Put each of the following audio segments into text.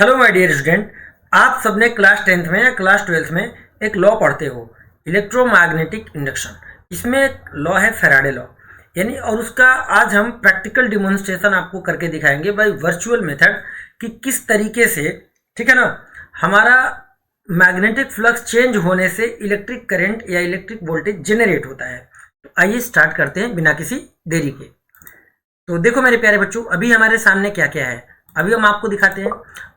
Hello my dear student, आप सबने class 10th में या क्लास 12th में एक लॉ पढ़ते हो, इलेक्ट्रोमैग्नेटिक इंडक्शन। इसमें एक लॉ है फैराडे लॉ यानी, और उसका आज हम प्रैक्टिकल डिमॉन्स्ट्रेशन आपको करके दिखाएंगे बाय वर्चुअल मेथड कि किस तरीके से, ठीक है ना, हमारा मैग्नेटिक फ्लक्स चेंज होने से इलेक्ट्रिक करंट या इलेक्ट्रिक वोल्टेज जनरेट होता है। तो आइए स्टार्ट करते हैं बिना किसी देरी के। तो देखो मेरे प्यारे बच्चों, अभी हमारे सामने क्या क्या है, अभी हम आपको दिखाते हैं।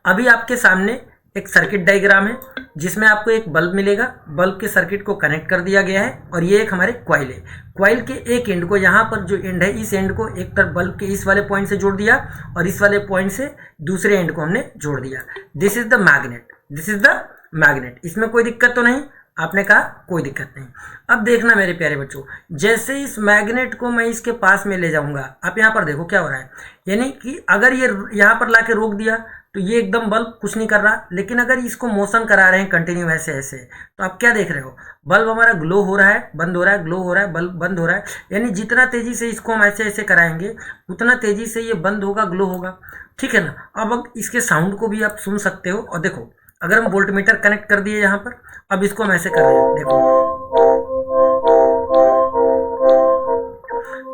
अभी आपके सामने एक सर्किट डायग्राम है जिसमें आपको एक बल्ब मिलेगा। बल्ब के सर्किट को कनेक्ट कर दिया गया है और ये एक हमारे कॉइल है। कॉइल के एक एंड को, यहाँ पर जो एंड है, इस एंड को एक तरफ बल्ब के इस वाले पॉइंट से जोड़ दिया और इस वाले पॉइंट से दूसरे एंड को हमने जोड़ दिया। This is the magnet, this is the magnet. इसमें कोई दिक्कत तो नहीं? आपने कहा कोई दिक्कत नहीं। अब देखना मेरे प्यारे बच्चों, जैसे इस मैग्नेट को मैं इसके पास में ले जाऊंगा, आप यहाँ पर देखो क्या हो रहा है। यानी कि अगर ये यहाँ पर लाके रोक दिया तो ये एकदम बल्ब कुछ नहीं कर रहा, लेकिन अगर इसको मोशन करा रहे हैं कंटिन्यू ऐसे ऐसे, तो आप क्या देख रहे हो, बल्ब हमारा ग्लो हो रहा है, बंद हो रहा है, ग्लो हो रहा है, बल्ब बंद हो रहा है। यानी जितना तेजी से इसको हम ऐसे ऐसे कराएंगे उतना तेजी से ये बंद होगा, ग्लो होगा, ठीक है ना। अब इसके साउंड को भी आप सुन सकते हो। और देखो, अगर हम वोल्टमीटर कनेक्ट कर दिए यहाँ पर, अब इसको हम ऐसे कर रहे हैं, देखो,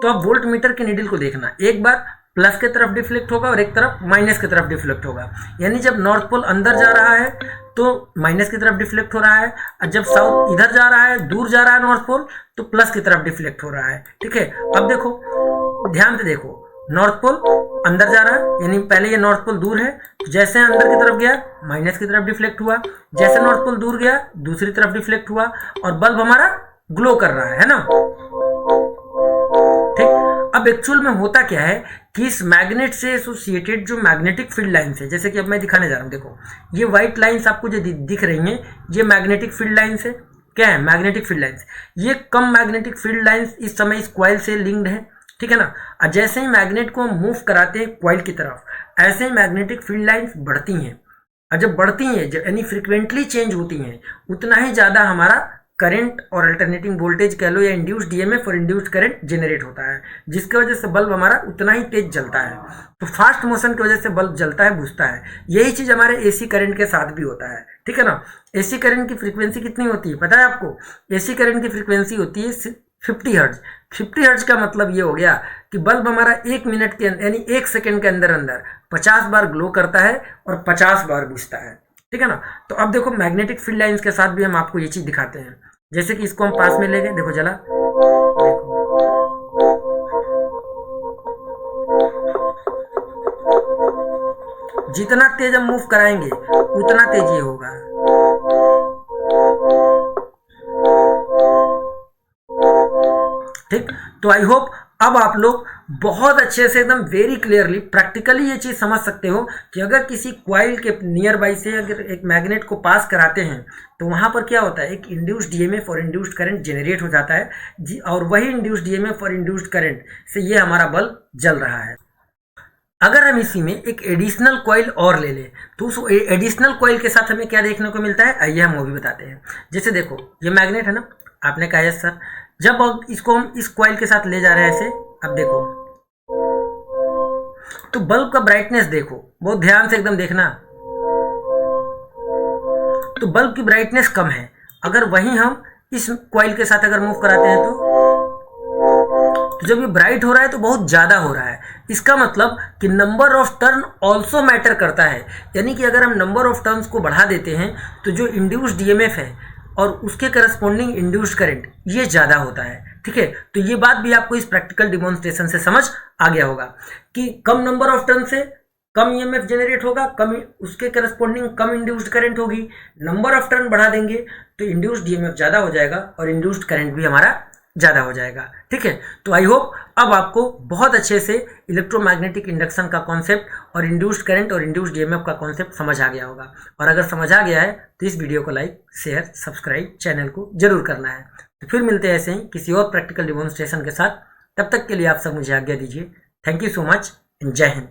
तो अब वोल्ट मीटर के नीडल को देखना, एक बार प्लस की तरफ डिफ्लेक्ट होगा और एक तरफ माइनस की तरफ डिफ्लेक्ट होगा। यानी जब नॉर्थ पोल अंदर जा रहा है तो माइनस की तरफ डिफ्लेक्ट हो रहा है, और जब साउथ इधर जा रहा है, दूर जा रहा है नॉर्थ पोल, तो प्लस की तरफ डिफ्लेक्ट हो रहा है, ठीक है। अब देखो, ध्यान से देखो, नॉर्थ पोल अंदर जा रहा है, यानी पहले ये नॉर्थ पोल दूर है, जैसे अंदर की तरफ गया माइनस की तरफ डिफ्लेक्ट हुआ, जैसे नॉर्थ पोल दूर गया दूसरी तरफ डिफ्लेक्ट हुआ, और बल्ब हमारा ग्लो कर रहा है ना, ठीक। अब एक्चुअल में होता क्या है कि इस मैग्नेट से एसोसिएटेड जो मैग्नेटिक फील्ड लाइंस है, जैसे कि अब मैं दिखाने जा रहा हूं, देखो ये व्हाइट लाइंस आपको जो दिख रही हैं, ये मैग्नेटिक फील्ड लाइंस है। क्या है? Magnetic field lines. ये कम मैग्नेटिक फील्ड लाइंस इस समय इस कॉइल से लिंक्ड है, ठीक है ना। और जैसे ही मैग्नेट को हम मूव कराते हैं कॉइल की तरफ, ऐसे ही मैग्नेटिक फील्ड लाइंस बढ़ती हैं, और जब बढ़ती हैं, जब यानी फ्रीक्वेंटली चेंज होती हैं, उतना ही ज़्यादा हमारा करंट और अल्टरनेटिंग वोल्टेज कह लो या इंड्यूस्ड डीएमएफ और इंड्यूस्ड करंट जनरेट होता है, जिसकी वजह से बल्ब हमारा उतना ही तेज जलता है। तो फास्ट मोशन की वजह से बल्ब जलता है, बुझता है। यही चीज़ हमारे एसी करंट के साथ भी होता है, ठीक है ना। एसी करंट की फ्रीक्वेंसी कितनी होती है पता है आपको? एसी करंट की फ्रीक्वेंसी होती है 50 हर्ट्ज। 50 हर्ट्ज का मतलब ये हो गया कि बल्ब हमारा 1 मिनट के अंदर, यानी 1 सेकंड के अंदर अंदर 50 बार ग्लो करता है और 50 बार बुझता है, ठीक है ना। तो अब देखो, मैग्नेटिक फील्ड लाइंस के साथ भी हम आपको ये चीज दिखाते हैं। जैसे कि इसको हम पास में ले गए, देखो जला, देखो जितना तेज हम मूव कराएंगे उतना तेज ये होगा, ठीक। तो आई होप अब आप लोग बहुत अच्छे से, एकदम वेरी क्लियरली प्रैक्टिकली ये चीज समझ सकते हो कि अगर किसी कॉइल के नियर बाई से अगर एक मैग्नेट को पास कराते हैं तो वहां पर क्या होता है, एक इंड्यूस्ड डीएमएफ और इंड्यूस्ड करंट जनरेट हो जाता है जी, और वही इंड्यूस्ड डीएमएफ और इंड्यूस्ड करंट से ये हमारा बल्ब जल रहा है। अगर हम इसी में एक एडिशनल कॉइल और ले लें तो उस एडिशनल कॉइल के साथ हमें क्या देखने को मिलता है, आइए हम वो भी बताते हैं। जैसे देखो, ये मैग्नेट है ना, आपने कहा यस सर, जब इसको हम इस कॉइल के साथ ले जा रहे हैं ऐसे, अब देखो तो बल्ब का ब्राइटनेस देखो, बहुत ध्यान से एकदम देखना, तो बल्ब की ब्राइटनेस कम है। अगर वहीं हम इस कॉइल के साथ अगर मूव कराते हैं तो जब ये ब्राइट हो रहा है तो बहुत ज्यादा हो रहा है। इसका मतलब कि number of turn also matter करता है। यानी कि अगर हम नंबर ऑफ टर्न्स को बढ़ा देते हैं तो जो इंड्यूस्ड डीएमएफ है और उसके करस्पॉन्डिंग इंड्यूस्ड करंट ये ज्यादा होता है, ठीक है। तो ये बात भी आपको इस प्रैक्टिकल डिमॉन्स्ट्रेशन से समझ आ गया होगा कि कम नंबर ऑफ टर्न से कम ईएमएफ जनरेट होगा, कम उसके करस्पॉन्डिंग कम इंड्यूस्ड करंट होगी। नंबर ऑफ टर्न बढ़ा देंगे तो इंड्यूस्ड डीएमएफ ज्यादा हो जाएगा और इंड्यूस्ड करंट भी हमारा ज्यादा हो जाएगा, ठीक है। तो आई होप अब आपको बहुत अच्छे से इलेक्ट्रोमैग्नेटिक इंडक्शन का कॉन्सेप्ट और इंड्यूस्ड करंट और इंड्यूस्ड डीएमएफ का कॉन्सेप्ट समझ आ गया होगा। और अगर समझ आ गया है तो इस वीडियो को लाइक, शेयर, सब्सक्राइब चैनल को जरूर करना है। तो फिर मिलते हैं ऐसे ही किसी और प्रैक्टिकल डिमॉन्स्ट्रेशन के साथ। तब तक के लिए आप सब मुझे आज्ञा दीजिए। Thank you so much and जय हिंद।